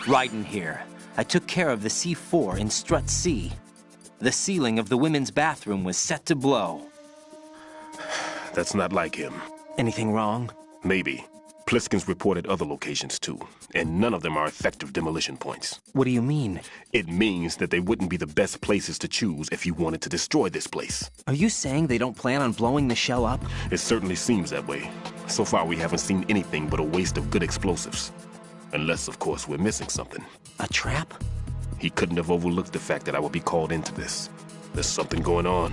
Right in here. I took care of the C4 in Strut C. The ceiling of the women's bathroom was set to blow. That's not like him. Anything wrong? Maybe. Pliskin's reported other locations too, and none of them are effective demolition points. What do you mean? It means that they wouldn't be the best places to choose if you wanted to destroy this place. Are you saying they don't plan on blowing the shell up? It certainly seems that way. So far we haven't seen anything but a waste of good explosives. Unless, of course, we're missing something. A trap? He couldn't have overlooked the fact that I would be called into this. There's something going on.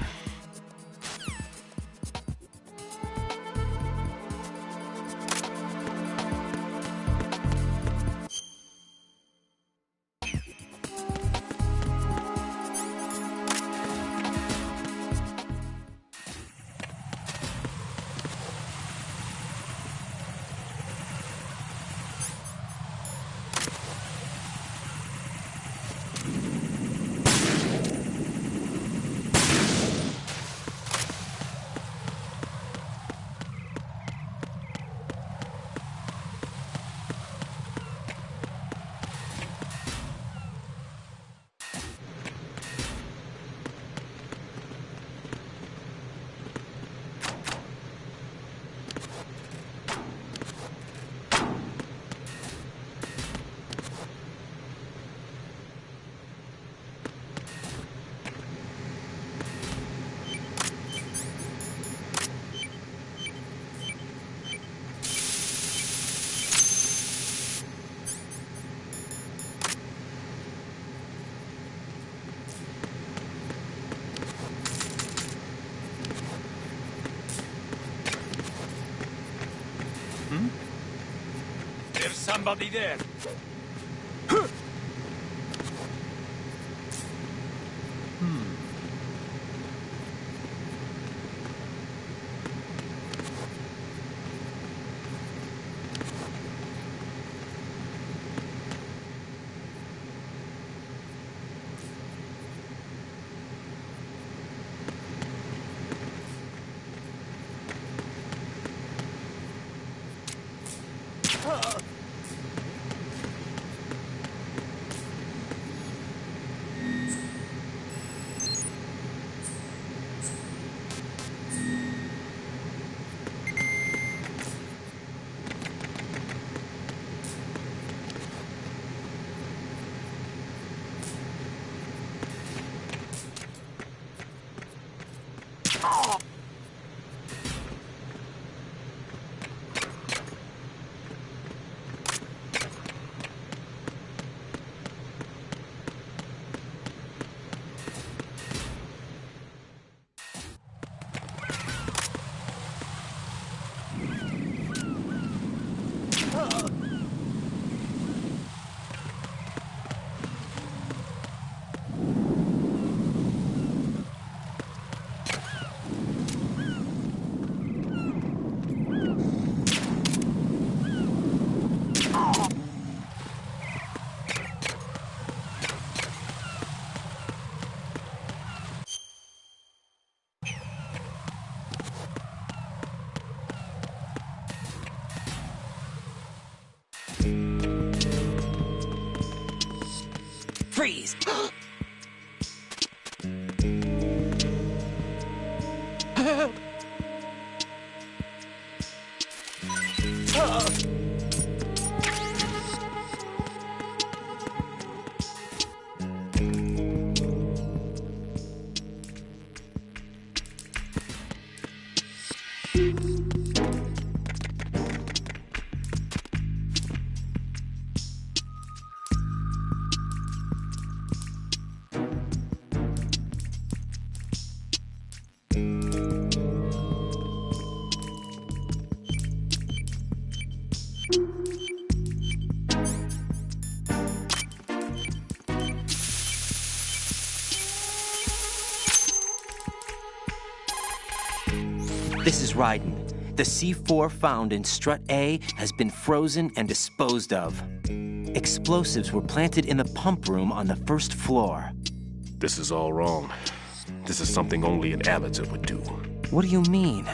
There's somebody there. Freeze! This is Raiden. The C4 found in Strut A has been frozen and disposed of. Explosives were planted in the pump room on the first floor. This is all wrong. This is something only an amateur would do. What do you mean?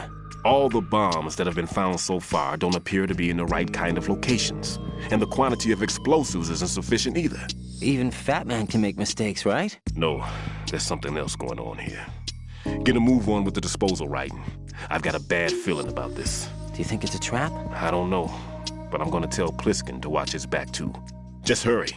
All the bombs that have been found so far don't appear to be in the right kind of locations. And the quantity of explosives isn't sufficient either. Even Fat Man can make mistakes, right? No, there's something else going on here. Get a move on with the disposal, Raiden. I've got a bad feeling about this. Do you think it's a trap? I don't know, but I'm gonna tell Pliskin to watch his back too. Just hurry.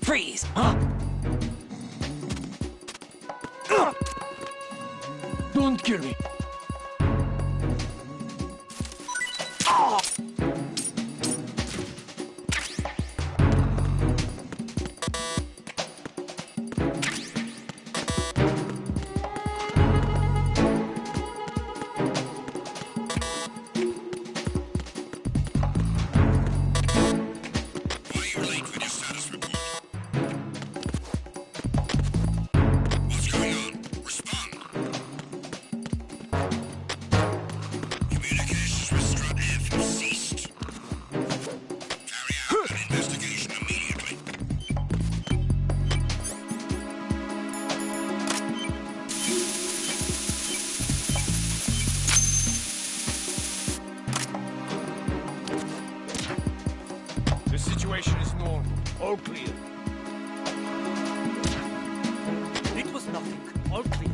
Freeze! Huh? Don't kill me. Situation is normal. All clear. It was nothing. All clear.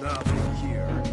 Nothing here.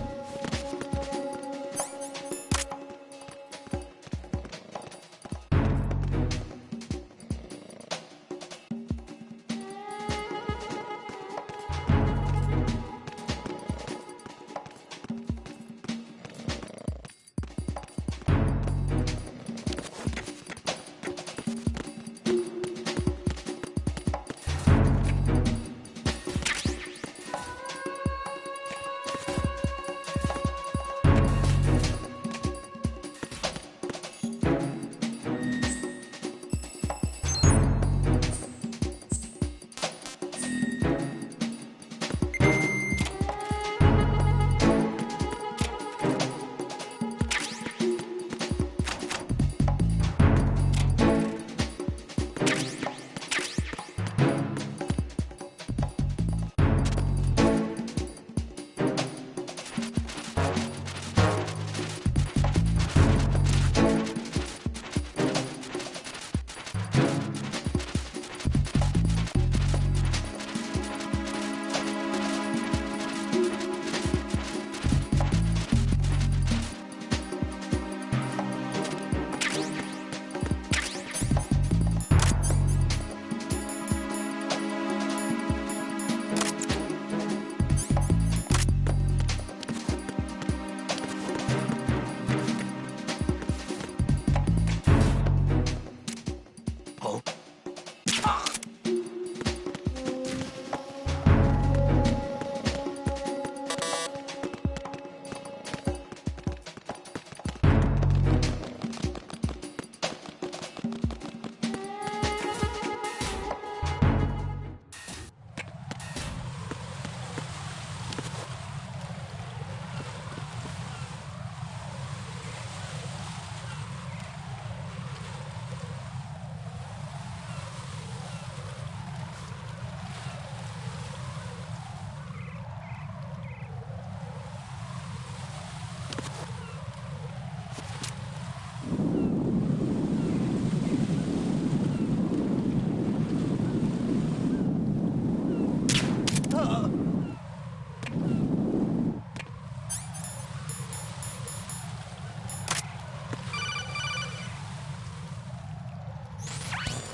Colonel.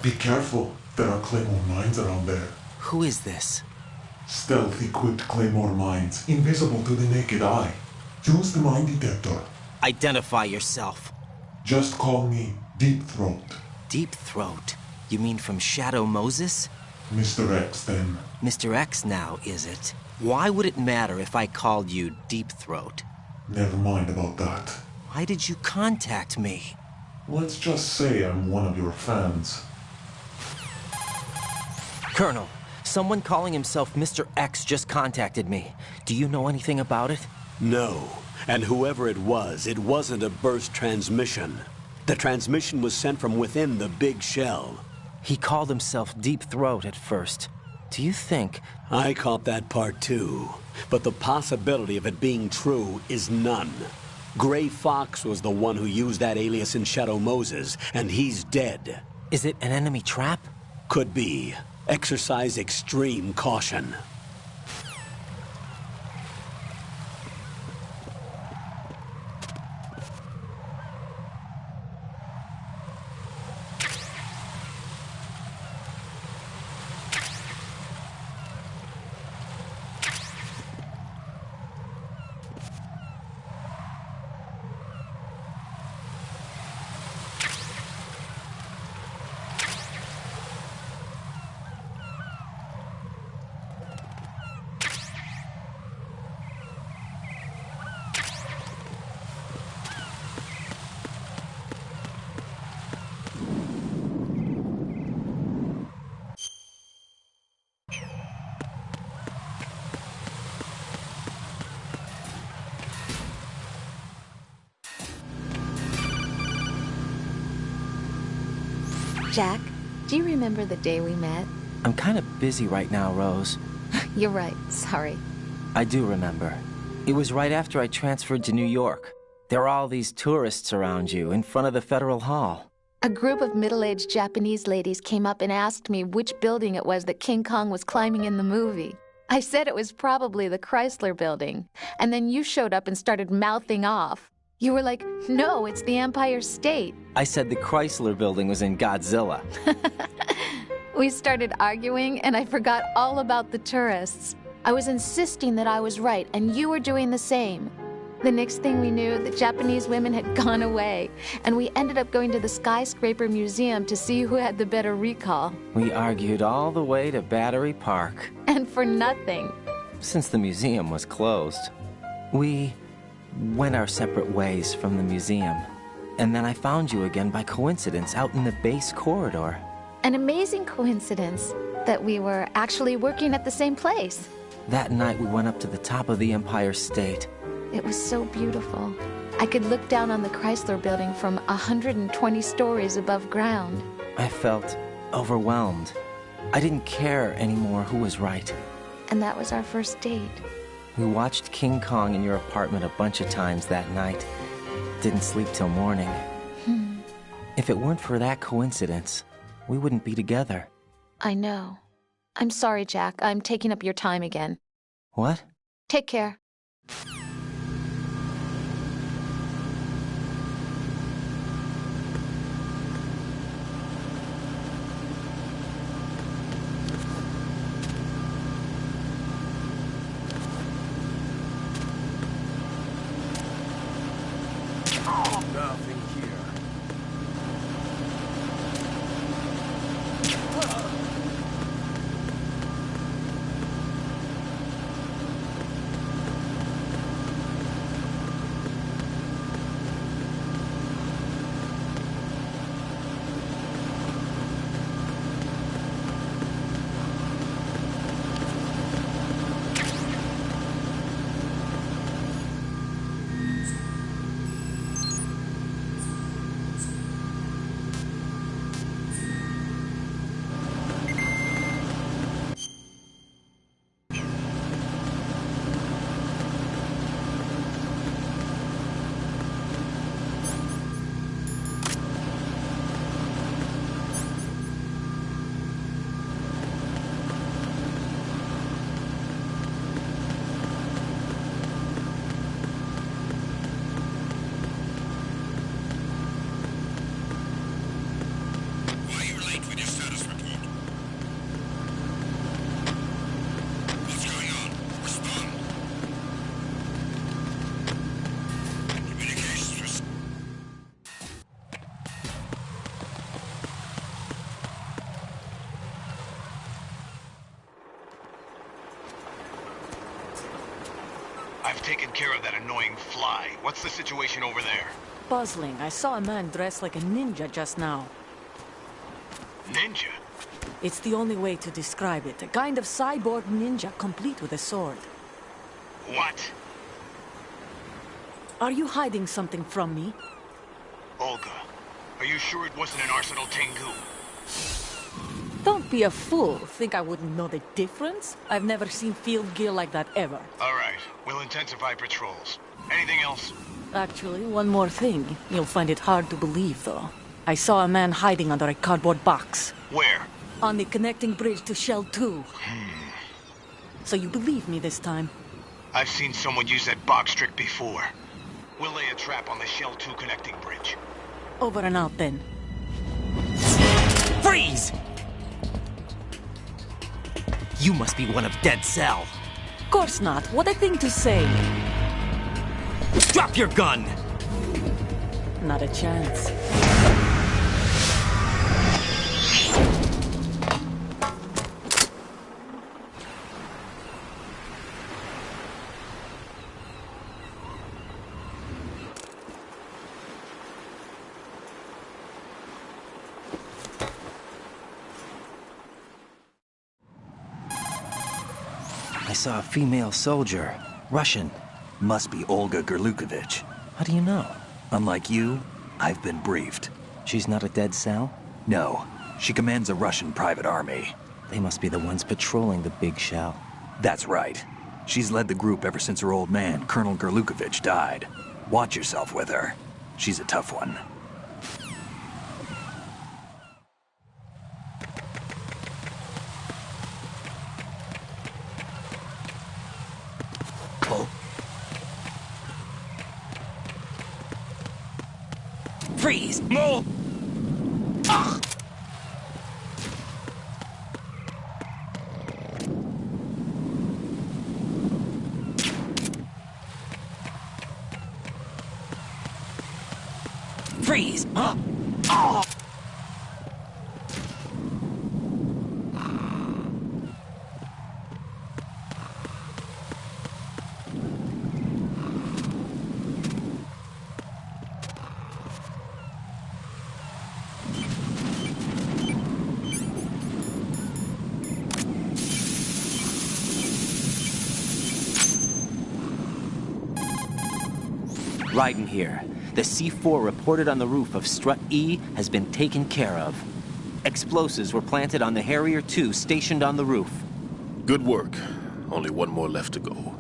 Be careful, there are Claymore mines around there. Who is this? Stealth-equipped Claymore mines, invisible to the naked eye. Use the mine detector. Identify yourself. Just call me Deep Throat. Deep Throat? You mean from Shadow Moses? Mr. X, then. Mr. X now, is it? Why would it matter if I called you Deep Throat? Never mind about that. Why did you contact me? Let's just say I'm one of your fans. Colonel, someone calling himself Mr. X just contacted me. Do you know anything about it? No. And whoever it wasn't a burst transmission. The transmission was sent from within the big shell. He called himself Deep Throat at first. Do you think... I caught that part too. But the possibility of it being true is none. Gray Fox was the one who used that alias in Shadow Moses, and he's dead. Is it an enemy trap? Could be. Exercise extreme caution. Jack, do you remember the day we met? I'm kind of busy right now, Rose. You're right, sorry. I do remember. It was right after I transferred to New York. There were all these tourists around you in front of the Federal Hall. A group of middle-aged Japanese ladies came up and asked me which building it was that King Kong was climbing in the movie. I said it was probably the Chrysler Building, and then you showed up and started mouthing off. You were like, no, it's the Empire State. I said the Chrysler Building was in Godzilla. We started arguing, and I forgot all about the tourists. I was insisting that I was right, and you were doing the same. The next thing we knew, the Japanese women had gone away, and we ended up going to the Skyscraper Museum to see who had the better recall. We argued all the way to Battery Park. And for nothing. Since the museum was closed. We went our separate ways from the museum. And then I found you again by coincidence out in the base corridor. An amazing coincidence that we were actually working at the same place. That night we went up to the top of the Empire State. It was so beautiful. I could look down on the Chrysler Building from 120 stories above ground. I felt overwhelmed. I didn't care anymore who was right. And that was our first date. We watched King Kong in your apartment a bunch of times that night. Didn't sleep till morning. If it weren't for that coincidence, we wouldn't be together. I know. I'm sorry, Jack. I'm taking up your time again. What? Take care. Nothing here. I've taken care of that annoying fly. What's the situation over there? Puzzling. I saw a man dressed like a ninja just now. Ninja? It's the only way to describe it. A kind of cyborg ninja, complete with a sword. What? Are you hiding something from me? Olga, are you sure it wasn't an Arsenal Tengu? Don't be a fool. Think I wouldn't know the difference? I've never seen field gear like that ever. All right, we'll intensify patrols. Anything else? Actually, one more thing. You'll find it hard to believe, though. I saw a man hiding under a cardboard box. Where? On the connecting bridge to Shell 2. So you believe me this time? I've seen someone use that box trick before. We'll lay a trap on the Shell 2 connecting bridge. Over and out, then. Freeze! You must be one of Dead Cell. Course not. What a thing to say. Drop your gun! Not a chance. I saw a female soldier. Russian. Must be Olga Gerlukovich. How do you know? Unlike you, I've been briefed. She's not a Dead Cell? No, she commands a Russian private army. They must be the ones patrolling the big shell. That's right. She's led the group ever since her old man, Colonel Gerlukovich, died. Watch yourself with her. She's a tough one. Freeze! No! Ugh! Freeze! Huh? Oh! Raiden here. The C4 reported on the roof of Strut E has been taken care of. Explosives were planted on the Harrier 2 stationed on the roof. Good work. Only one more left to go.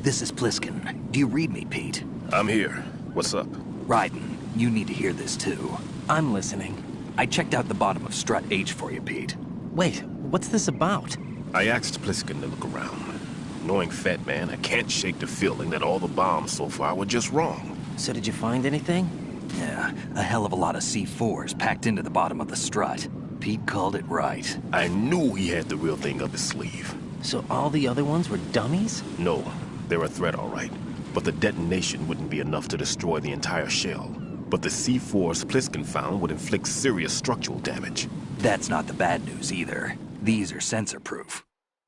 This is Pliskin. Do you read me, Pete? I'm here. What's up? Raiden, you need to hear this too. I'm listening. I checked out the bottom of Strut H for you, Pete. Wait, what's this about? I asked Pliskin to look around. Knowing Fat Man, I can't shake the feeling that all the bombs so far were just wrong. So did you find anything? Yeah, a hell of a lot of C4s packed into the bottom of the strut. Pete called it right. I knew he had the real thing up his sleeve. So all the other ones were dummies? No, they're a threat, all right. But the detonation wouldn't be enough to destroy the entire shell. But the C4s Pliskin found would inflict serious structural damage. That's not the bad news either. These are sensor-proof.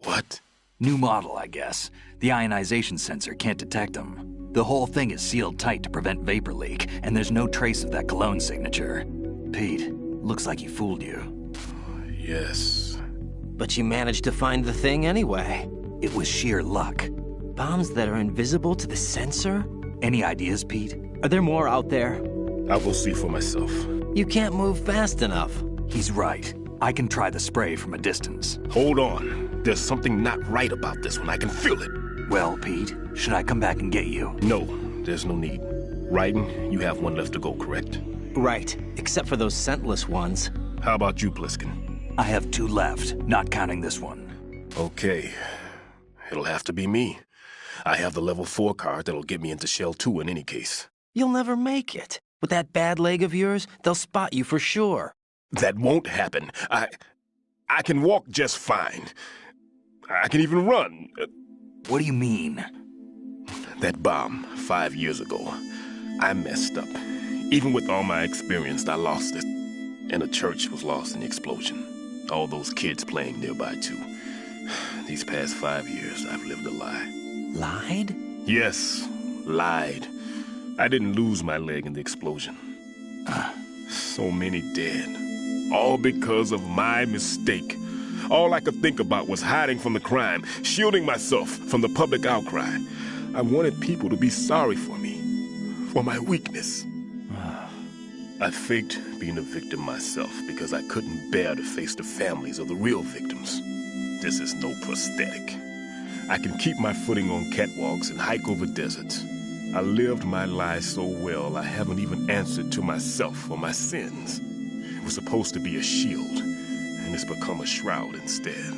What? New model, I guess. The ionization sensor can't detect them. The whole thing is sealed tight to prevent vapor leak, and there's no trace of that cologne signature. Pete, looks like he fooled you. Yes. But you managed to find the thing anyway. It was sheer luck. Bombs that are invisible to the sensor? Any ideas, Pete? Are there more out there? I'll go see for myself. You can't move fast enough. He's right. I can try the spray from a distance. Hold on. There's something not right about this one. I can feel it. Well, Pete, should I come back and get you? No, there's no need. Raiden, you have one left to go, correct? Right, except for those scentless ones. How about you, Pliskin? I have 2 left, not counting this one. Okay. It'll have to be me. I have the level 4 card that'll get me into Shell 2 in any case. You'll never make it. With that bad leg of yours, they'll spot you for sure. That won't happen. I can walk just fine. I can even run. What do you mean? That bomb, 5 years ago. I messed up. Even with all my experience, I lost it. And the church was lost in the explosion. All those kids playing nearby, too. These past 5 years, I've lived a lie. Lied? Yes, lied. I didn't lose my leg in the explosion. So many dead. All because of my mistake. All I could think about was hiding from the crime, shielding myself from the public outcry. I wanted people to be sorry for me, for my weakness. I faked being a victim myself because I couldn't bear to face the families of the real victims. This is no prosthetic. I can keep my footing on catwalks and hike over deserts. I lived my life so well I haven't even answered to myself for my sins. It was supposed to be a shield, and it's become a shroud instead.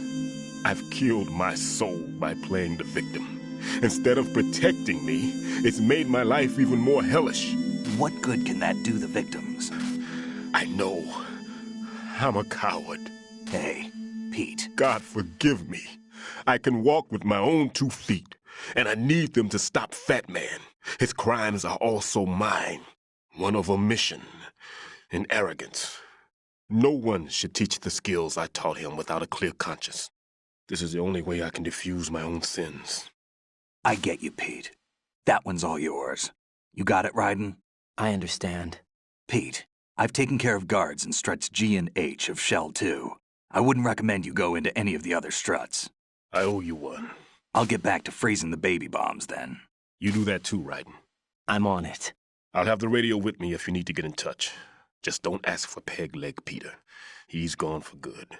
I've killed my soul by playing the victim. Instead of protecting me, it's made my life even more hellish. What good can that do the victims? I know. I'm a coward. Hey, Pete. God forgive me. I can walk with my own 2 feet, and I need them to stop Fat Man. His crimes are also mine. One of omission and arrogance. No one should teach the skills I taught him without a clear conscience. This is the only way I can diffuse my own sins. I get you, Pete. That one's all yours. You got it, Raiden? I understand. Pete, I've taken care of guards in struts G and H of Shell 2. I wouldn't recommend you go into any of the other struts. I owe you one. I'll get back to freezing the baby bombs then. You do that too, Raiden. I'm on it. I'll have the radio with me if you need to get in touch. Just don't ask for Peg Leg Peter. He's gone for good.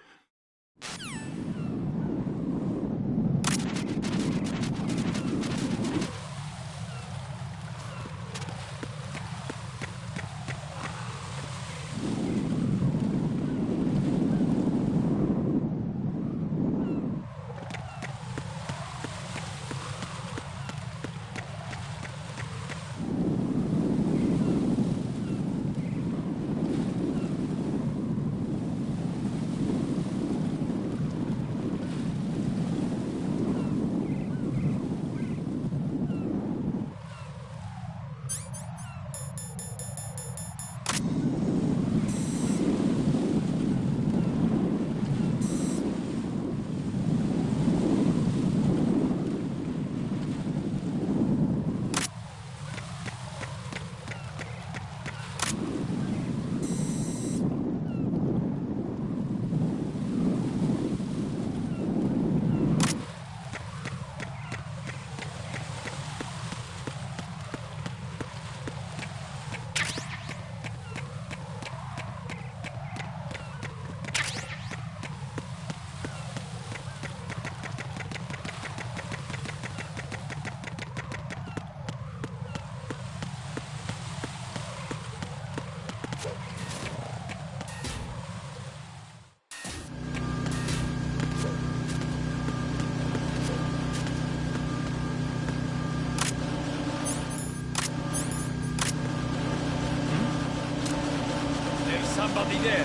Somebody there.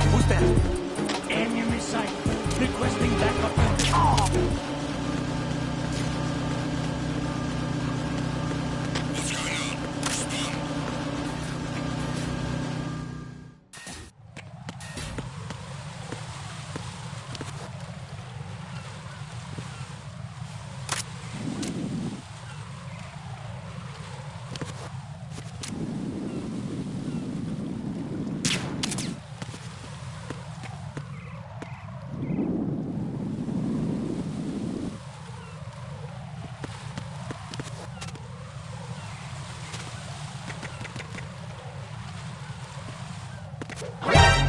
Who's that? Enemy sight. Requesting backup.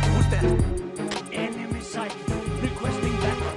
Who's that? Enemy sight. Requesting backup.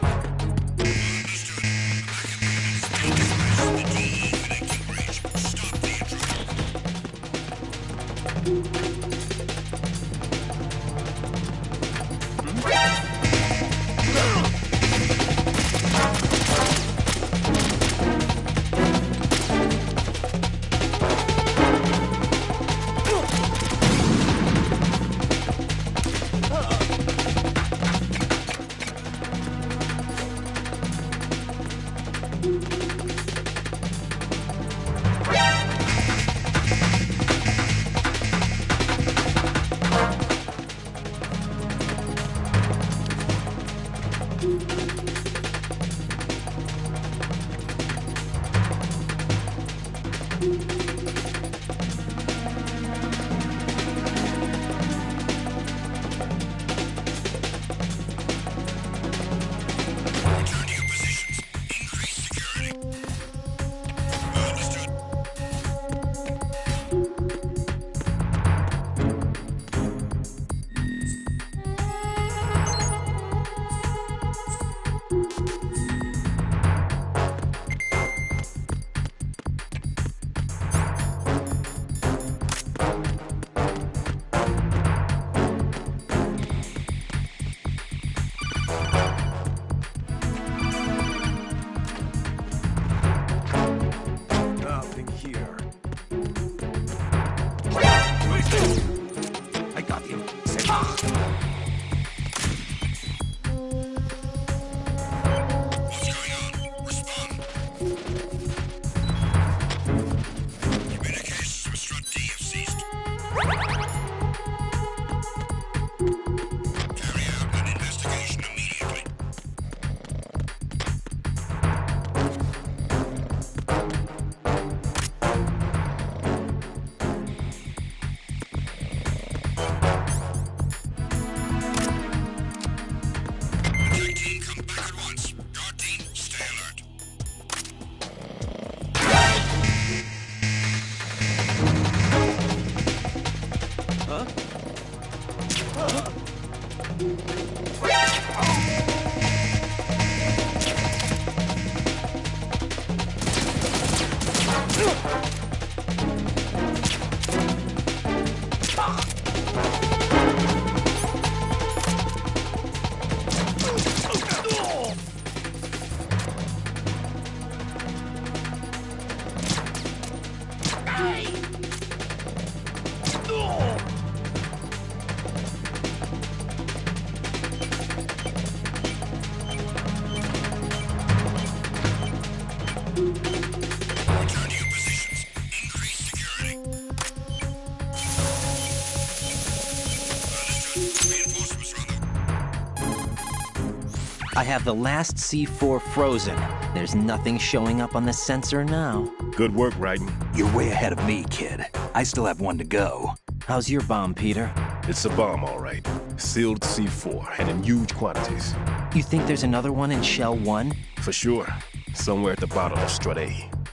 I have the last C4 frozen. There's nothing showing up on the sensor now. Good work, Raiden. You're way ahead of me, kid. I still have one to go. How's your bomb, Peter? It's a bomb, all right. Sealed C4, and in huge quantities. You think there's another one in Shell 1? For sure. Somewhere at the bottom of Strut A.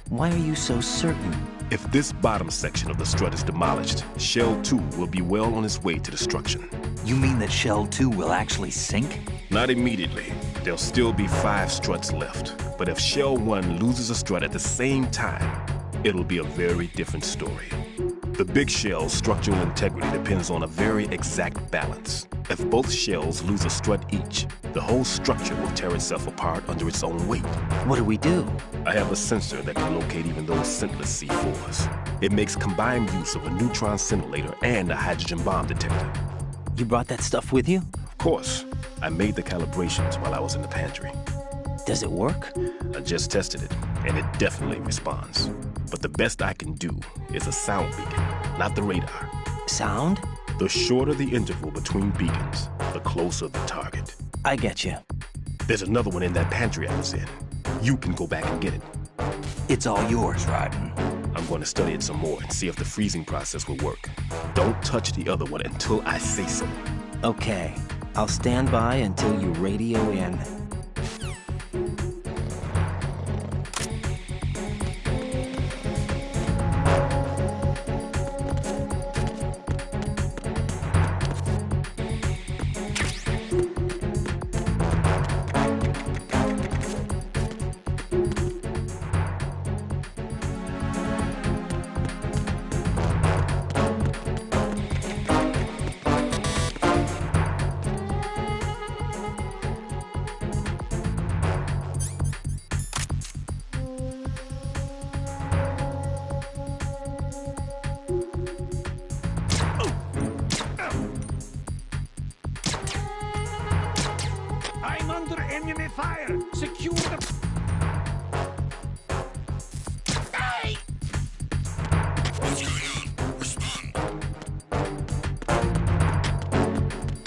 Why are you so certain? If this bottom section of the strut is demolished, Shell 2 will be well on its way to destruction. You mean that Shell 2 will actually sink? Not immediately. There'll still be 5 struts left. But if Shell 1 loses a strut at the same time, it'll be a very different story. The big shell's structural integrity depends on a very exact balance. If both shells lose a strut each, the whole structure will tear itself apart under its own weight. What do we do? I have a sensor that can locate even those scentless C4s. It makes combined use of a neutron scintillator and a hydrogen bomb detector. You brought that stuff with you? Of course. I made the calibrations while I was in the pantry. Does it work? I just tested it, and it definitely responds. But the best I can do is a sound beacon, not the radar. Sound? The shorter the interval between beacons, the closer the target. I get you. There's another one in that pantry I was in. You can go back and get it. It's all yours, Raiden. I'm going to study it some more and see if the freezing process will work. Don't touch the other one until I say so. Okay. I'll stand by until you radio in. Enemy fire! Secure the... Hey! What's going on? Respond.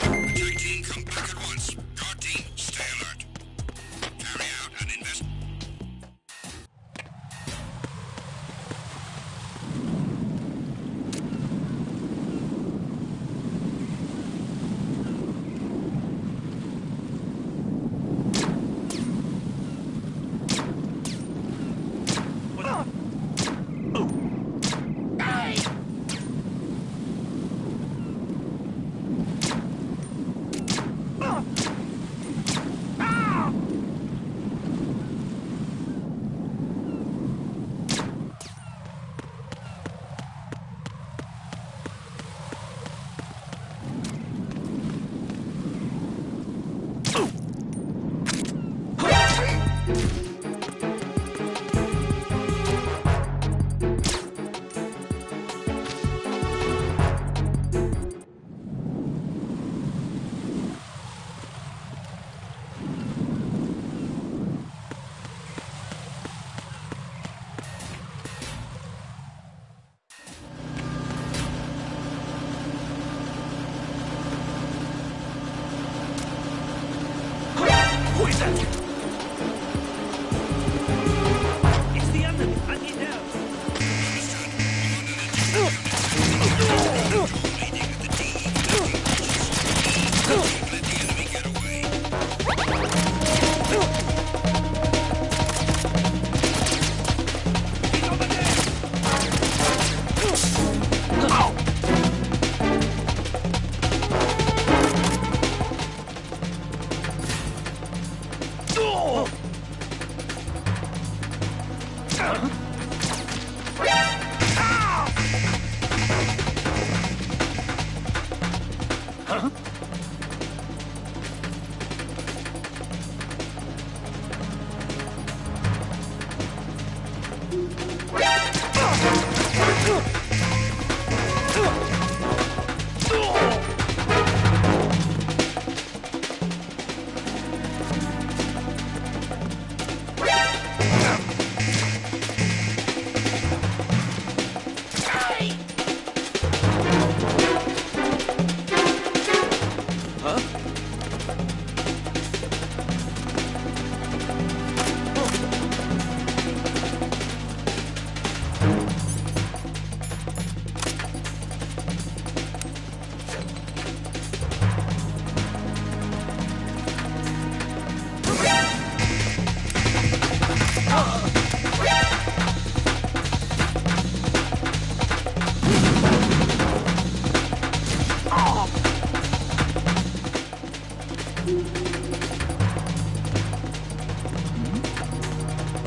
Attack team, come back at once. Guard team, stay alert. Carry out an investigation. It's the enemy. I need help.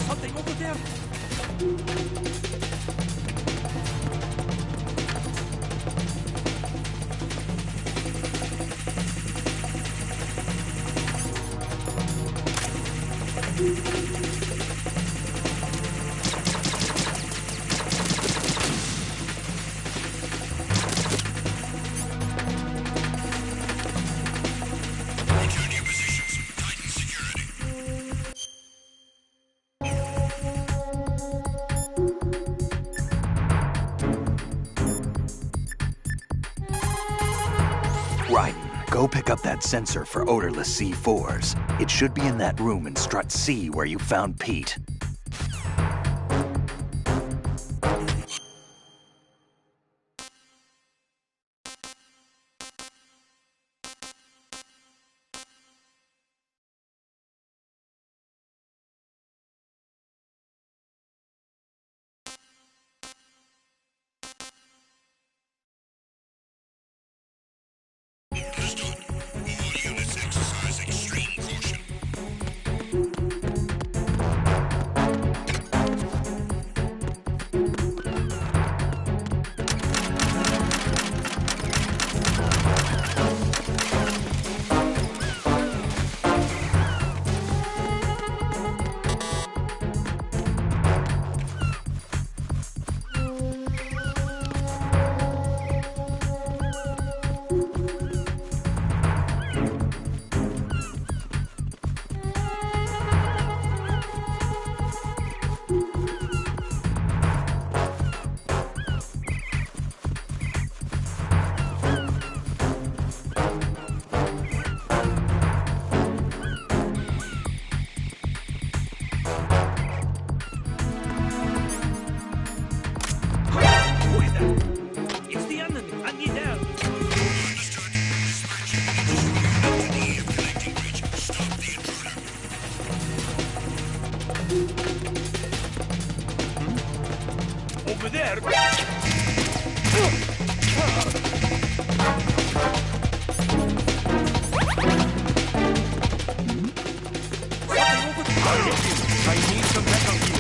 Something over there. Return to your positions. Tighten security. Raiden, go pick up that sensor for odorless C4s. It should be in that room in Strut C where you found Pete. Understood. All units exercise extreme caution. Who is that? It's the enemy. I need help. Understood. Dispatch. Destroy unit to D of connecting bridge. Stop the intruder. Over there. Something over there. I need some backup here.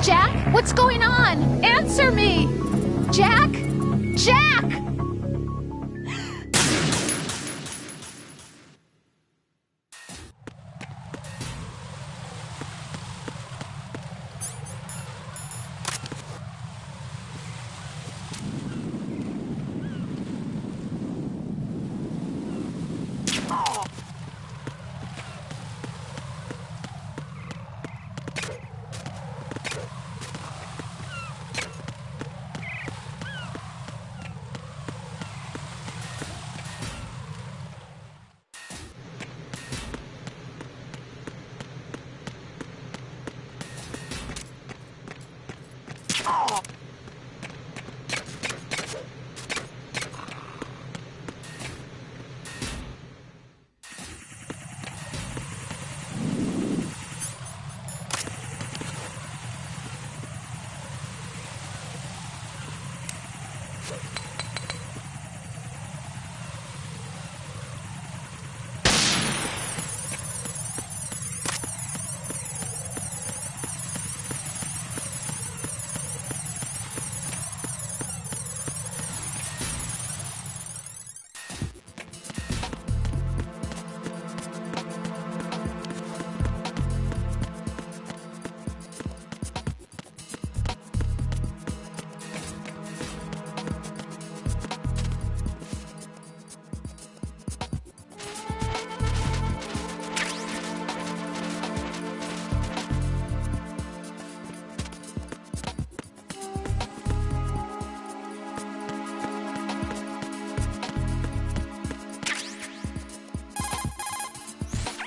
Jack, what's going on? Answer me! Jack? Jack!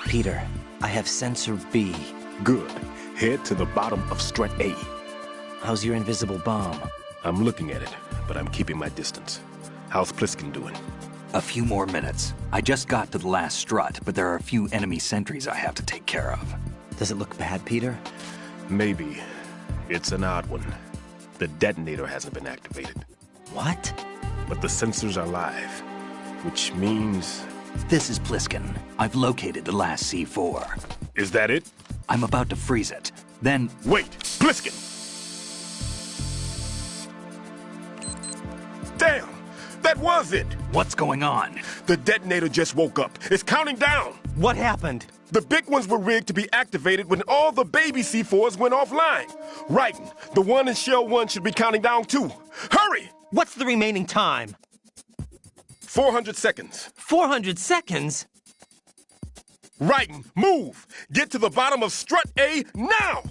Peter, I have sensor B. Good. Head to the bottom of strut A. How's your invisible bomb? I'm looking at it, but I'm keeping my distance. How's Pliskin doing? A few more minutes. I just got to the last strut, but there are a few enemy sentries I have to take care of. Does it look bad, Peter? Maybe. It's an odd one. The detonator hasn't been activated. What? But the sensors are live, which means... This is Pliskin. I've located the last C4. Is that it? I'm about to freeze it. Then... Wait! Pliskin! Damn! That was it! What's going on? The detonator just woke up. It's counting down! What happened? The big ones were rigged to be activated when all the baby C4s went offline. Right. The one in Shell 1 should be counting down too. Hurry! What's the remaining time? 400 seconds. 400 seconds? Right. Move! Get to the bottom of strut A now!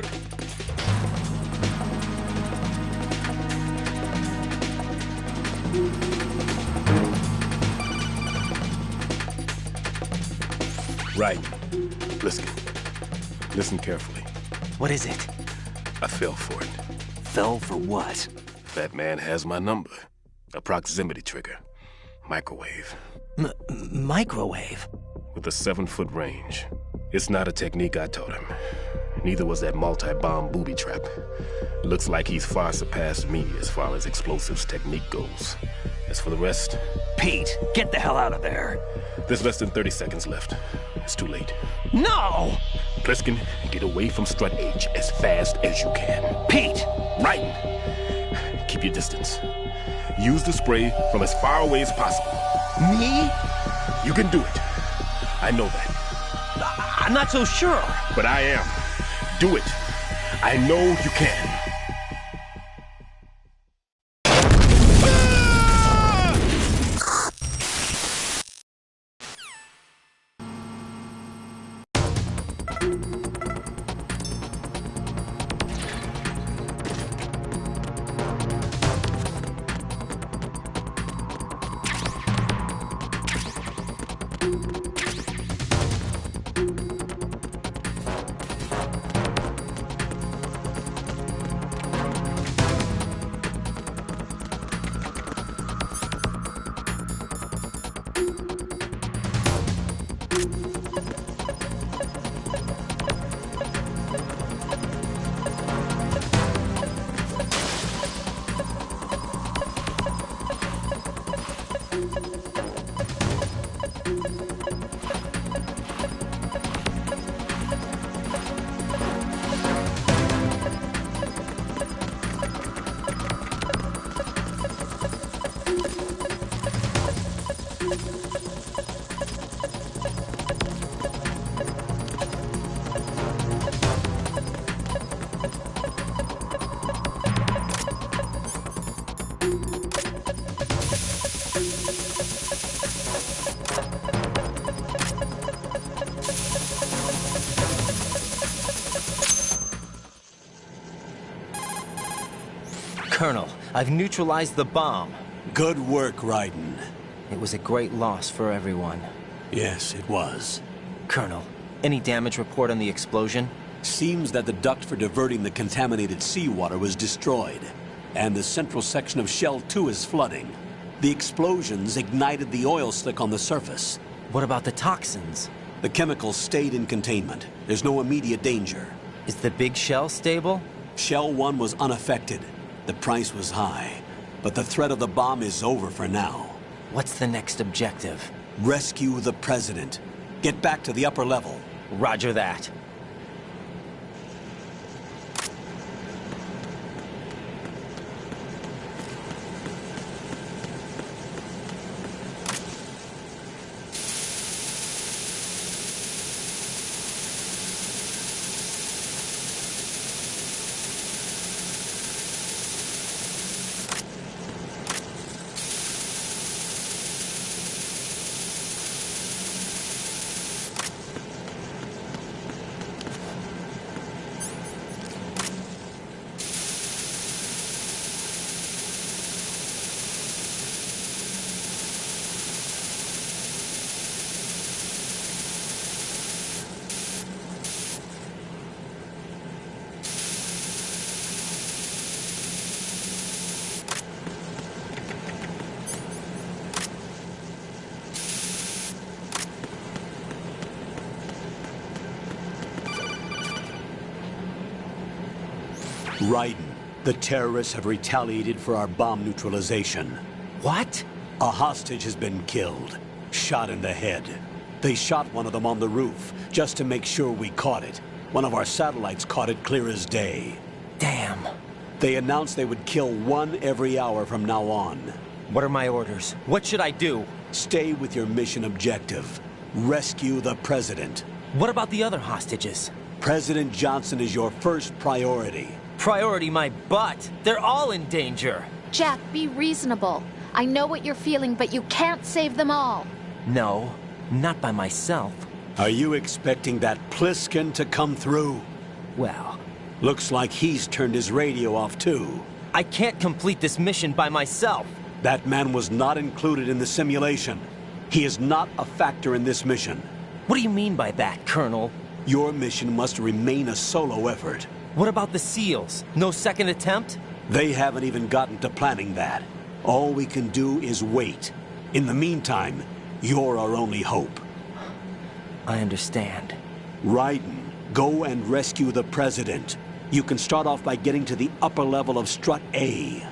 lugar! Right. Listen carefully. What is it? I fell for it. Fell for what? That man has my number. A proximity trigger. Microwave. Microwave? With a 7-foot range. It's not a technique I taught him. Neither was that multi-bomb booby trap. Looks like he's far surpassed me as far as explosives technique goes. As for the rest... Pete, get the hell out of there. There's less than 30 seconds left. It's too late. No! Pliskin, get away from Strut H as fast as you can. Pete! Right! Keep your distance. Use the spray from as far away as possible. Me? You can do it. I know that. I'm not so sure. But I am. Do it. I know you can. Colonel, I've neutralized the bomb. Good work, Raiden. It was a great loss for everyone. Yes, it was. Colonel, any damage report on the explosion? Seems that the duct for diverting the contaminated seawater was destroyed, and the central section of Shell 2 is flooding. The explosions ignited the oil slick on the surface. What about the toxins? The chemicals stayed in containment. There's no immediate danger. Is the big shell stable? Shell 1 was unaffected. The price was high, but the threat of the bomb is over for now. What's the next objective? Rescue the President. Get back to the upper level. Roger that. Raiden, the terrorists have retaliated for our bomb neutralization. What? A hostage has been killed, shot in the head. They shot one of them on the roof, just to make sure we caught it. One of our satellites caught it clear as day. Damn. They announced they would kill one every hour from now on. What are my orders? What should I do? Stay with your mission objective. Rescue the President. What about the other hostages? President Johnson is your first priority. Priority my butt. They're all in danger. Jack, be reasonable. I know what you're feeling, but you can't save them all. No, not by myself. Are you expecting that Pliskin to come through? Well, Looks like he's turned his radio off too. I can't complete this mission by myself. That man was not included in the simulation. He is not a factor in this mission. What do you mean by that, Colonel? Your mission must remain a solo effort. What about the SEALs? No second attempt? They haven't even gotten to planning that. All we can do is wait. In the meantime, you're our only hope. I understand. Raiden, go and rescue the President. You can start off by getting to the upper level of Strut A.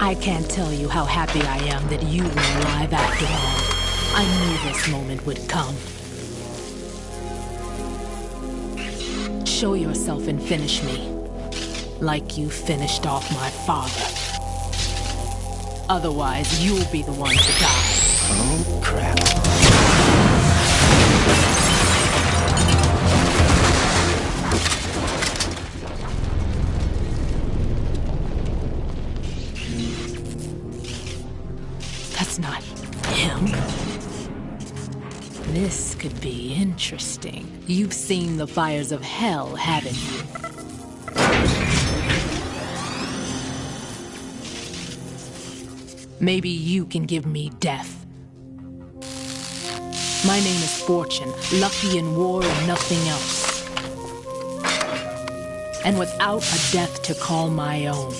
I can't tell you how happy I am that you were alive after all. I knew this moment would come. Show yourself and finish me. Like you finished off my father. Otherwise, you'll be the one to die. Oh, crap. That's not him. This could be interesting. You've seen the fires of hell, haven't you? Maybe you can give me death. My name is Fortune, lucky in war and nothing else. And without a death to call my own.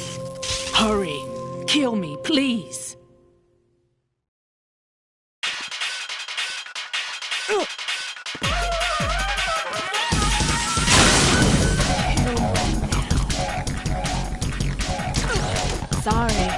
Hurry, kill me, please. Sorry.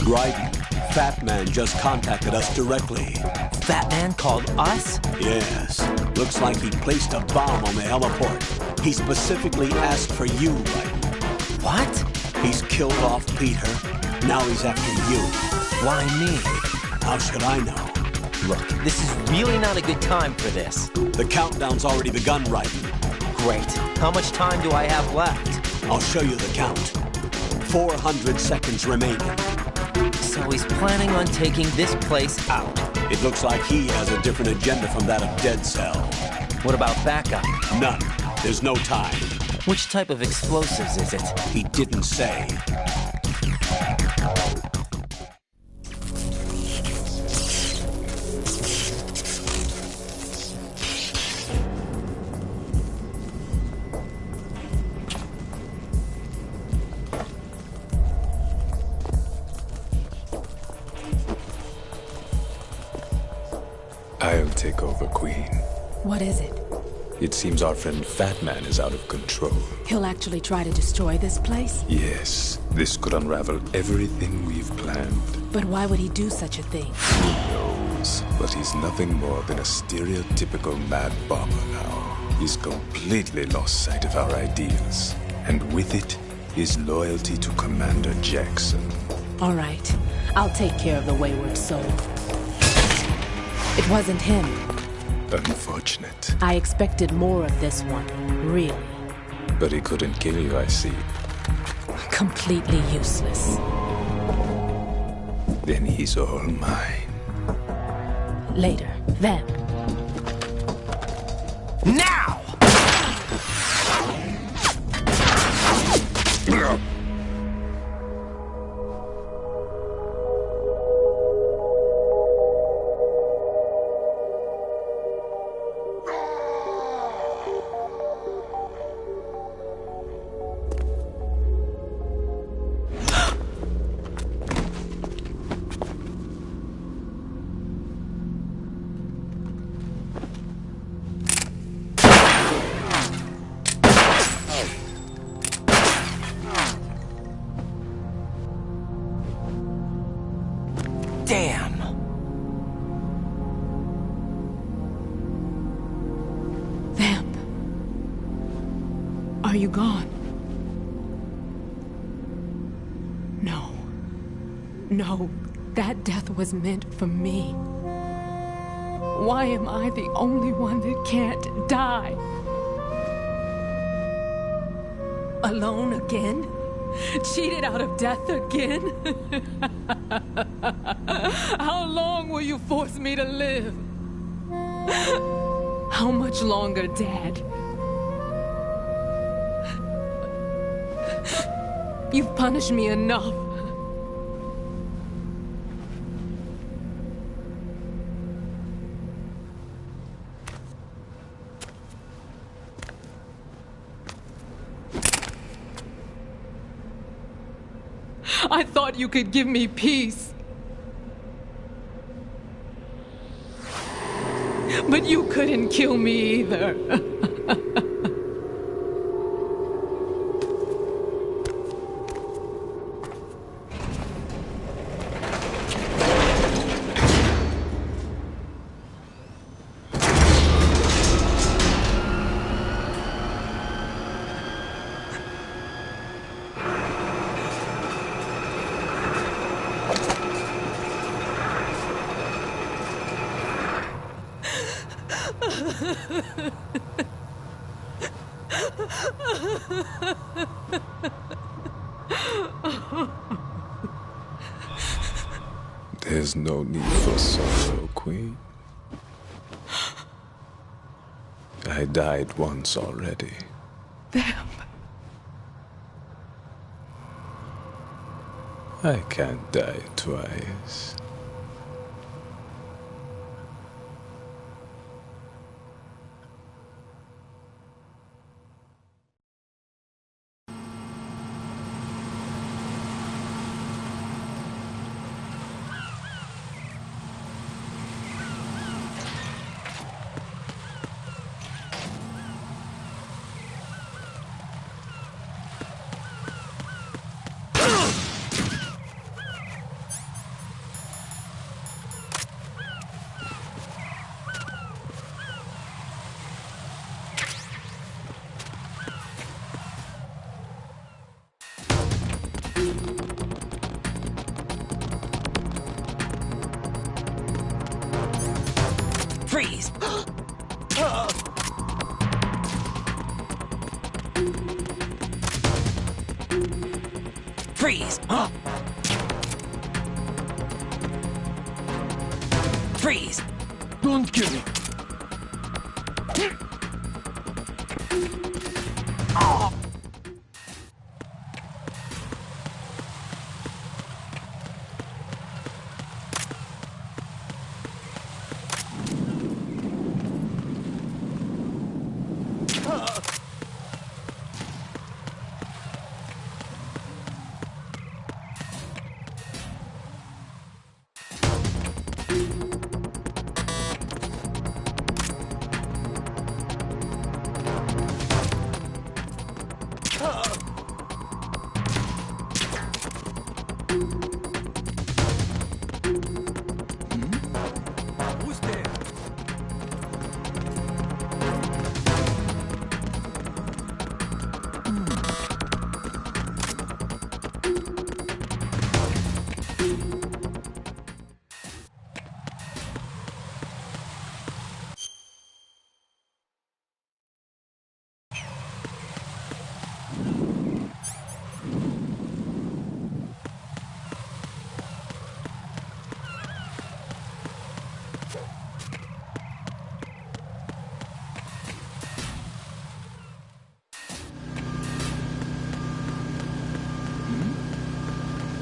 Raiden, Fat Man just contacted us directly. Fat Man called us? Yes. Looks like he placed a bomb on the heliport. He specifically asked for you, Raiden. What? He's killed off Peter. Now he's after you. Why me? How should I know? Look, this is really not a good time for this. The countdown's already begun, Raiden. Great. How much time do I have left? I'll show you the count. 400 seconds remaining. So he's planning on taking this place out. It looks like he has a different agenda from that of Dead Cell. What about backup? None. There's no time. Which type of explosives is it? He didn't say. I'll take over, Queen. What is it? It seems our friend Fat Man is out of control. He'll actually try to destroy this place? Yes, this could unravel everything we've planned. But why would he do such a thing? Who knows? But he's nothing more than a stereotypical mad bomber now. He's completely lost sight of our ideals. And with it, his loyalty to Commander Jackson. All right. I'll take care of the wayward soul. It wasn't him. Unfortunate. I expected more of this one, really. But he couldn't kill you, I see. Completely useless. Then he's all mine. Later. Then. Now! Damn! Vamp. Are you gone? No. No, that death was meant for me. Why am I the only one that can't die? Alone again? Cheated out of death again? How long will you force me to live? How much longer, Dad? You've punished me enough. I thought you could give me peace. But you couldn't kill me either. There's no need for sorrow, Queen. I died once already. Vamp. I can't die twice. Freeze! Freeze! Freeze! Don't kill me! Who's there?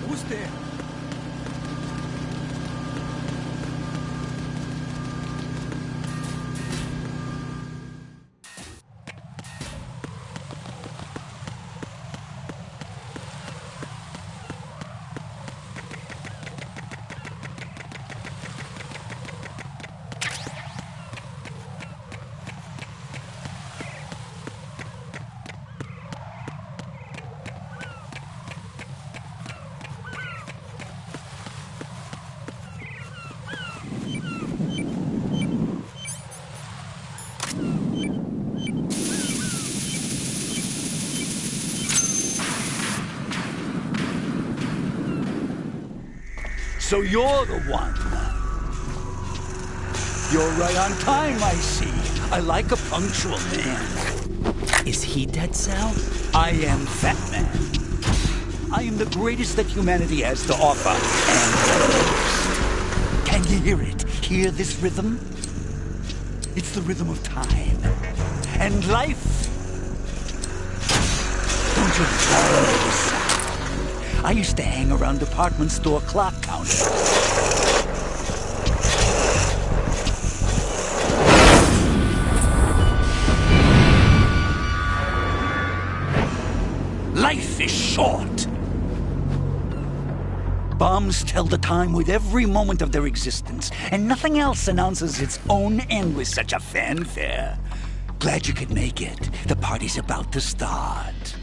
Who's there? So you're the one. You're right on time, I see. I like a punctual man. Is he Dead Cell? I am Fat Man. I am the greatest that humanity has to offer, and can you hear it? Hear this rhythm? It's the rhythm of time and life. Don't you love this sound? I used to hang around department store clock counters. Life is short. Bombs tell the time with every moment of their existence, and nothing else announces its own end with such a fanfare. Glad you could make it. The party's about to start.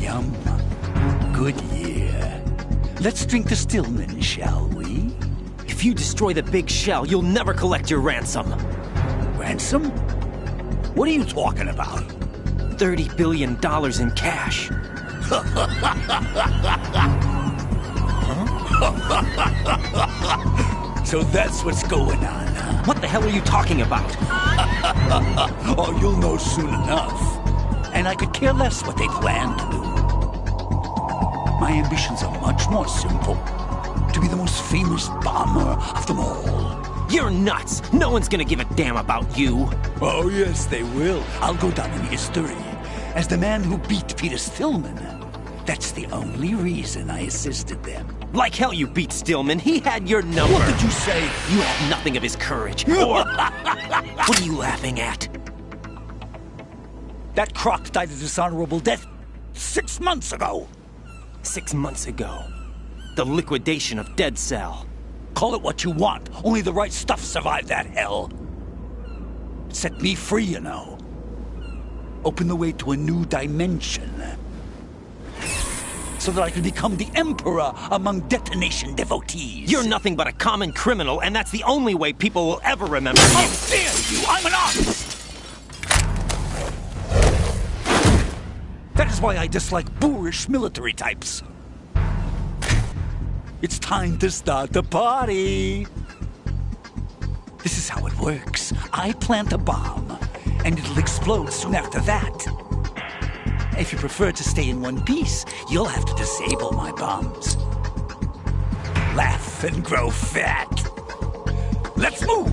Yum. Good year. Let's drink to Stillman, shall we? If you destroy the big shell, you'll never collect your ransom. Ransom? What are you talking about? $30 billion in cash. So that's what's going on, huh? What the hell are you talking about? Oh, you'll know soon enough. And I could care less what they plan to do. My ambitions are much more simple. To be the most famous bomber of them all. You're nuts! No one's gonna give a damn about you. Oh, yes, they will. I'll go down in history as the man who beat Peter Stillman. That's the only reason I assisted them. Like hell you beat Stillman. He had your number. What did you say? You have nothing of his courage. Or... What are you laughing at? That croc died a dishonorable death 6 months ago. 6 months ago. The liquidation of Dead Cell. Call it what you want. Only the right stuff survived that hell. It set me free, you know. Opened the way to a new dimension. So that I could become the emperor among detonation devotees. You're nothing but a common criminal, and that's the only way people will ever remember you. How dare you! I'm an artist! That is why I dislike boorish military types. It's time to start the party. This is how it works. I plant a bomb, and it'll explode soon after that. If you prefer to stay in one piece, you'll have to disable my bombs. Laugh and grow fat. Let's move!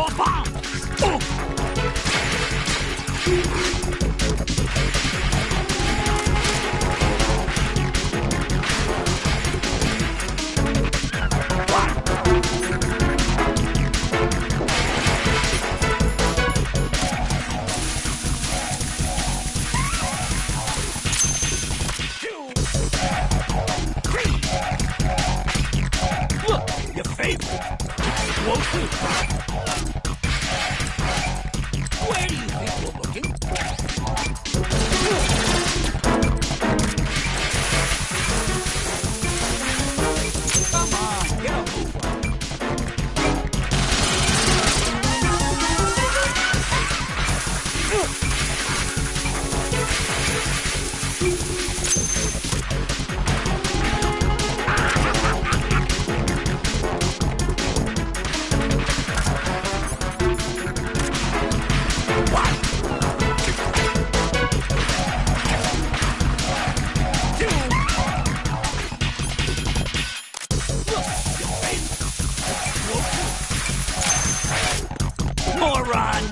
More bombs! Look, your favorite. Explosive. Where do you think you're looking? Come on, get a move on. Moron!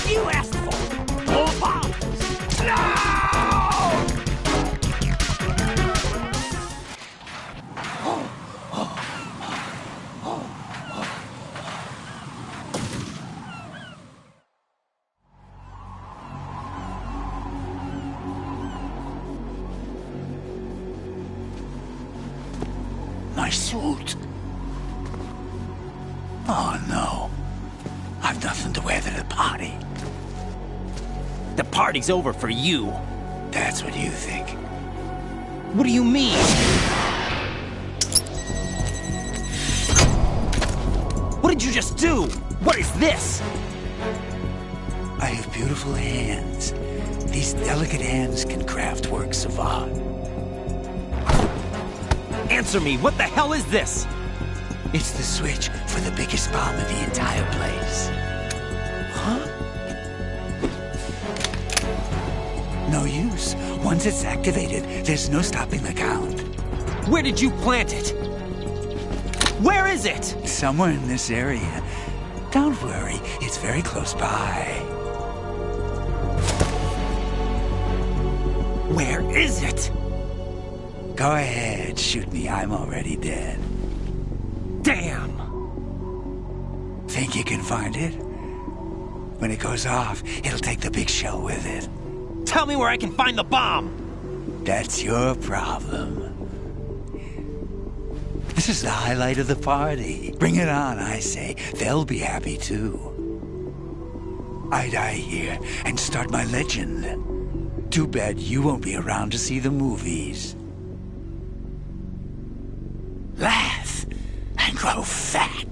You asked for more bombs! No! My suit. Oh, no. I've nothing to wear to the party. The party's over for you. That's what you think. What do you mean? What did you just do? What is this? I have beautiful hands. These delicate hands can craft works of art. Answer me, what the hell is this? It's the switch for the biggest bomb in the entire place. Huh? No use. Once it's activated, there's no stopping the count. Where did you plant it? Where is it? Somewhere in this area. Don't worry, it's very close by. Where is it? Go ahead, shoot me. I'm already dead. Damn! Think you can find it? When it goes off, it'll take the big show with it. Tell me where I can find the bomb! That's your problem. This is the highlight of the party. Bring it on, I say. They'll be happy too. I die here and start my legend. Too bad you won't be around to see the movies. Laugh and grow fat.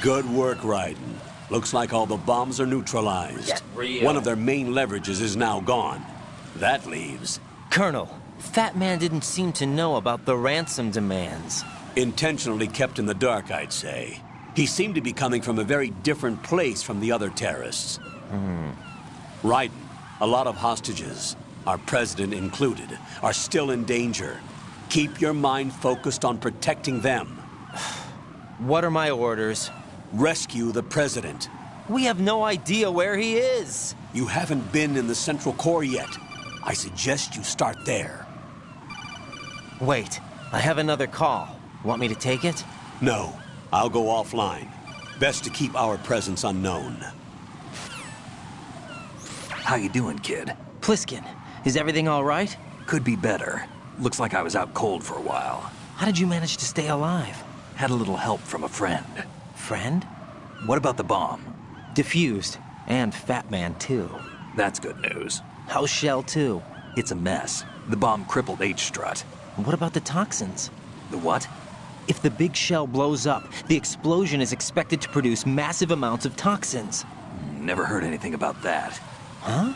Good work, Raiden. Looks like all the bombs are neutralized. One of their main leverages is now gone. That leaves... Colonel, Fat Man didn't seem to know about the ransom demands. Intentionally kept in the dark, I'd say. He seemed to be coming from a very different place from the other terrorists. Raiden, a lot of hostages, our president included, are still in danger. Keep your mind focused on protecting them. What are my orders? Rescue the president. We have no idea where he is. You haven't been in the Central Core yet. I suggest you start there. Wait, I have another call. Want me to take it? No, I'll go offline. Best to keep our presence unknown. How you doing, kid? Pliskin, is everything all right? Could be better. Looks like I was out cold for a while. How did you manage to stay alive? Had a little help from a friend. Friend? What about the bomb? Diffused. And Fat Man, too. That's good news. How's Shell 2? It's a mess. The bomb crippled H-Strut. What about the toxins? The what? If the big shell blows up, the explosion is expected to produce massive amounts of toxins. Never heard anything about that. Huh?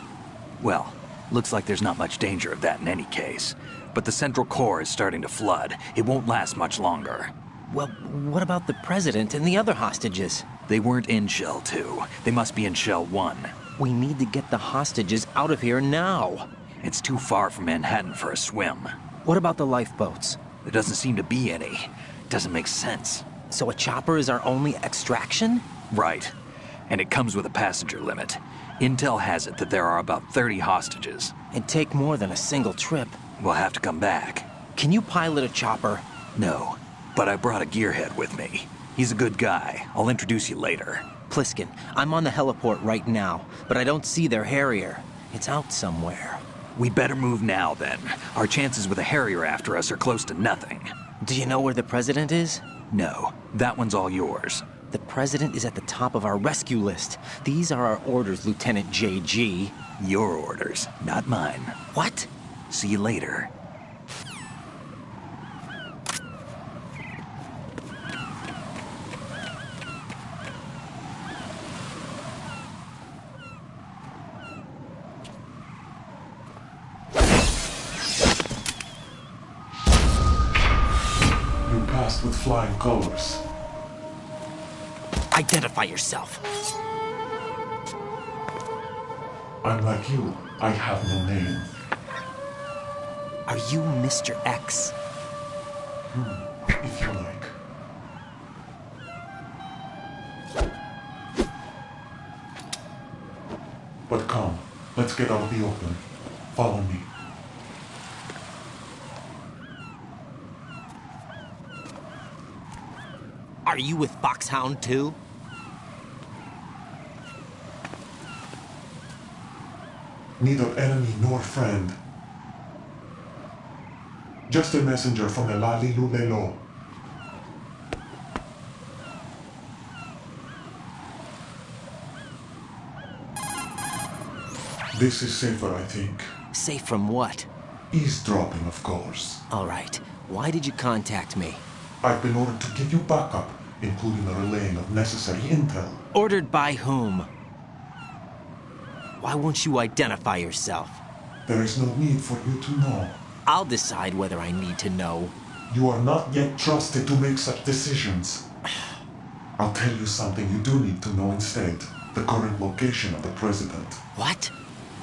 Well, looks like there's not much danger of that in any case. But the Central Core is starting to flood. It won't last much longer. Well, what about the president and the other hostages? They weren't in Shell 2. They must be in Shell 1. We need to get the hostages out of here now. It's too far from Manhattan for a swim. What about the lifeboats? There doesn't seem to be any. Doesn't make sense. So a chopper is our only extraction? Right. And it comes with a passenger limit. Intel has it that there are about 30 hostages. It'd take more than a single trip. We'll have to come back. Can you pilot a chopper? No, but I brought a gearhead with me. He's a good guy. I'll introduce you later. Pliskin, I'm on the heliport right now, but I don't see their Harrier. It's out somewhere. We better move now, then. Our chances with a Harrier after us are close to nothing. Do you know where the president is? No, that one's all yours. The president is at the top of our rescue list. These are our orders, Lieutenant JG. Your orders, not mine. What? See you later. With flying colors. Identify yourself. I'm like you. I have no name. Are you Mr. X? If you like. But come, let's get out of the open. Follow me. Are you with Foxhound too? Neither enemy nor friend. Just a messenger from Elali Lulelo. This is safer, I think. Safe from what? Eavesdropping, of course. All right. Why did you contact me? I've been ordered to give you backup, including the relaying of necessary intel. Ordered by whom? Why won't you identify yourself? There is no need for you to know. I'll decide whether I need to know. You are not yet trusted to make such decisions. I'll tell you something you do need to know instead. The current location of the president. What?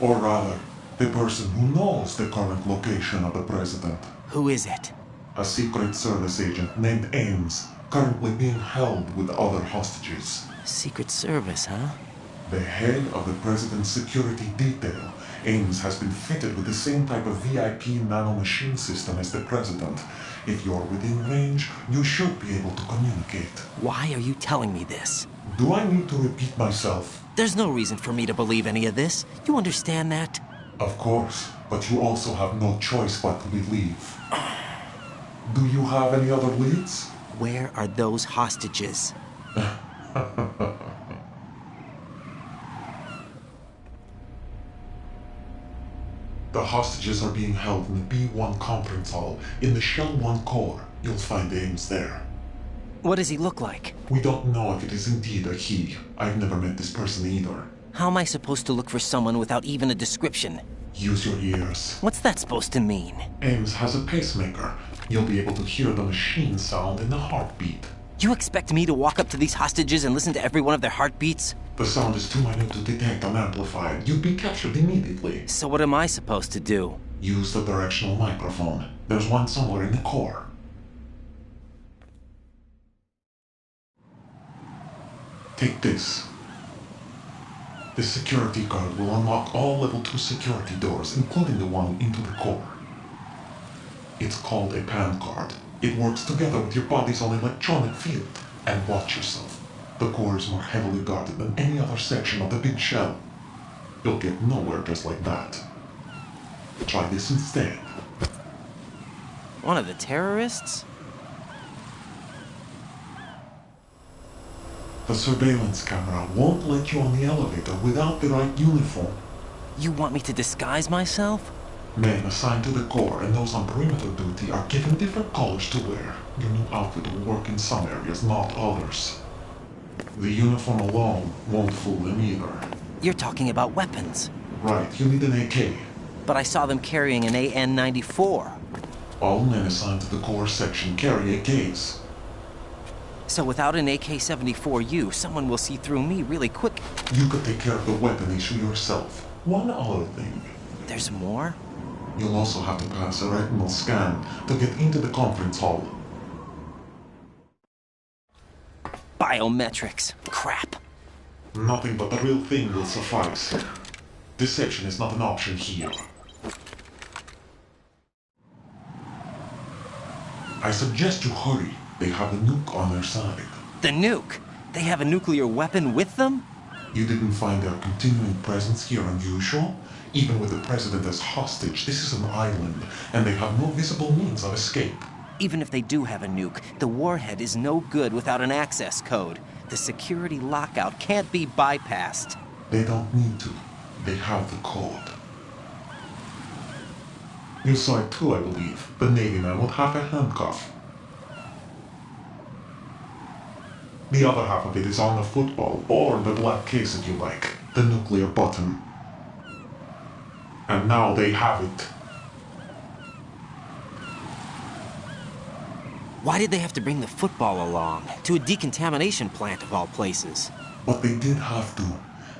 Or rather, the person who knows the current location of the president. Who is it? A Secret Service agent named Ames, currently being held with other hostages. Secret Service, huh? The head of the president's security detail, Ames has been fitted with the same type of VIP nanomachine system as the president. If you're within range, you should be able to communicate. Why are you telling me this? Do I need to repeat myself? There's no reason for me to believe any of this. You understand that? Of course, but you also have no choice but to believe. Do you have any other leads? Where are those hostages? The hostages are being held in the B1 conference hall in the Shell 1 core. You'll find Ames there. What does he look like? We don't know if it is indeed a he. I've never met this person either. How am I supposed to look for someone without even a description? Use your ears. What's that supposed to mean? Ames has a pacemaker. You'll be able to hear the machine sound in the heartbeat. You expect me to walk up to these hostages and listen to every one of their heartbeats? The sound is too minute to detect and amplify it. You'd be captured immediately. So what am I supposed to do? Use the directional microphone. There's one somewhere in the core. Take this. This security card will unlock all level 2 security doors, including the one into the core. It's called a PAN card. It works together with your body's own electronic field. And watch yourself. The core is more heavily guarded than any other section of the big shell. You'll get nowhere just like that. Try this instead. One of the terrorists? The surveillance camera won't let you on the elevator without the right uniform. You want me to disguise myself? Men assigned to the core and those on perimeter duty are given different colors to wear. Your new outfit will work in some areas, not others. The uniform alone won't fool them either. You're talking about weapons. Right, you need an AK. But I saw them carrying an AN-94. All men assigned to the core section carry AKs. So without an AK-74U, someone will see through me really quick. You could take care of the weapon issue yourself. One other thing. There's more? You'll also have to pass a retinal scan to get into the conference hall. Biometrics. Crap. Nothing but the real thing will suffice. Deception is not an option here. I suggest you hurry. They have a nuke on their side. The nuke? They have a nuclear weapon with them? You didn't find their continuing presence here unusual? Even with the president as hostage, this is an island, and they have no visible means of escape. Even if they do have a nuke, the warhead is no good without an access code. The security lockout can't be bypassed. They don't need to. They have the code. You saw it too, I believe. The Navy man with half a handcuff. The other half of it is on the football, or the black case if you like. The nuclear button. And now they have it. Why did they have to bring the football along? To a decontamination plant of all places. But they did have to.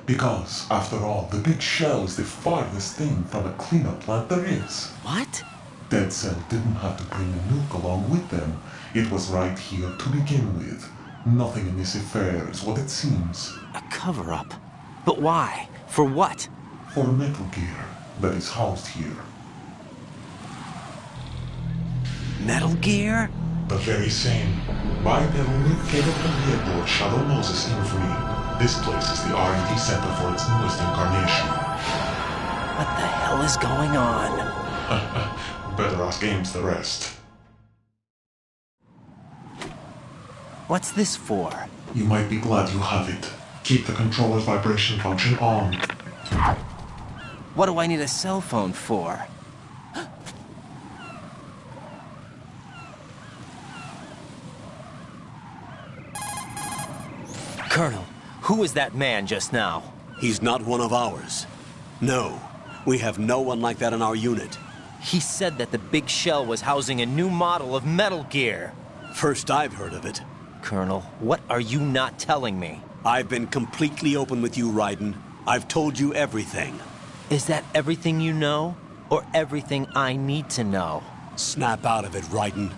Because, after all, the big shell is the farthest thing from a cleanup plant there is. What? Dead Cell didn't have to bring a nuke along with them. It was right here to begin with. Nothing in this affair is what it seems. A cover-up? But why? For what? For Metal Gear that is housed here. Metal Gear? The very same. Bipedal nuke-capable vehicle of Shadow Moses Infamy. This place is the R&D center for its newest incarnation. What the hell is going on? Better ask Ames the rest. What's this for? You might be glad you have it. Keep the controller's vibration function on. What do I need a cell phone for? Colonel, who was that man just now? He's not one of ours. No, we have no one like that in our unit. He said that the big shell was housing a new model of Metal Gear. First I've heard of it. Colonel, what are you not telling me? I've been completely open with you, Raiden. I've told you everything. Is that everything you know? Or everything I need to know? Snap out of it, Raiden.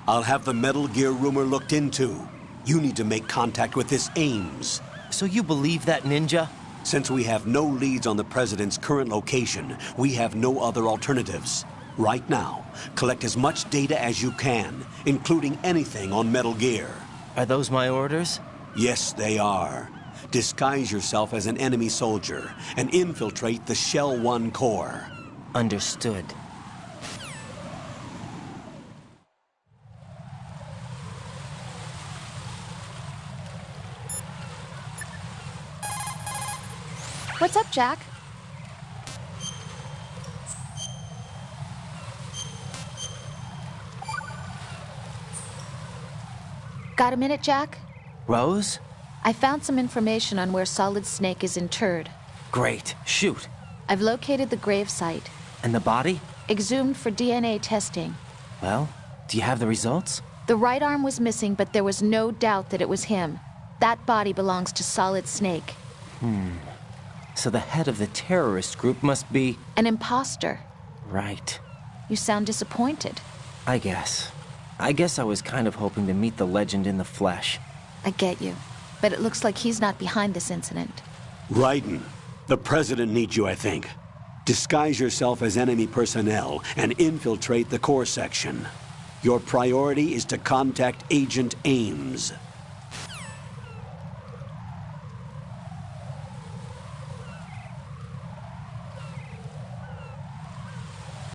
I'll have the Metal Gear rumor looked into. You need to make contact with this Ames. So you believe that ninja? Since we have no leads on the President's current location, we have no other alternatives. Right now, collect as much data as you can, including anything on Metal Gear. Are those my orders? Yes, they are. Disguise yourself as an enemy soldier and infiltrate the Shell 1 core. Understood. What's up, Jack? Got a minute, Jack? Rose? I found some information on where Solid Snake is interred. Great. Shoot. I've located the grave site. And the body? Exhumed for DNA testing. Well, do you have the results? The right arm was missing, but there was no doubt that it was him. That body belongs to Solid Snake. So the head of the terrorist group must be... An imposter. Right. You sound disappointed. I guess I was kind of hoping to meet the legend in the flesh. I get you. But it looks like he's not behind this incident. Raiden, the President needs you, I think. Disguise yourself as enemy personnel and infiltrate the core section. Your priority is to contact Agent Ames.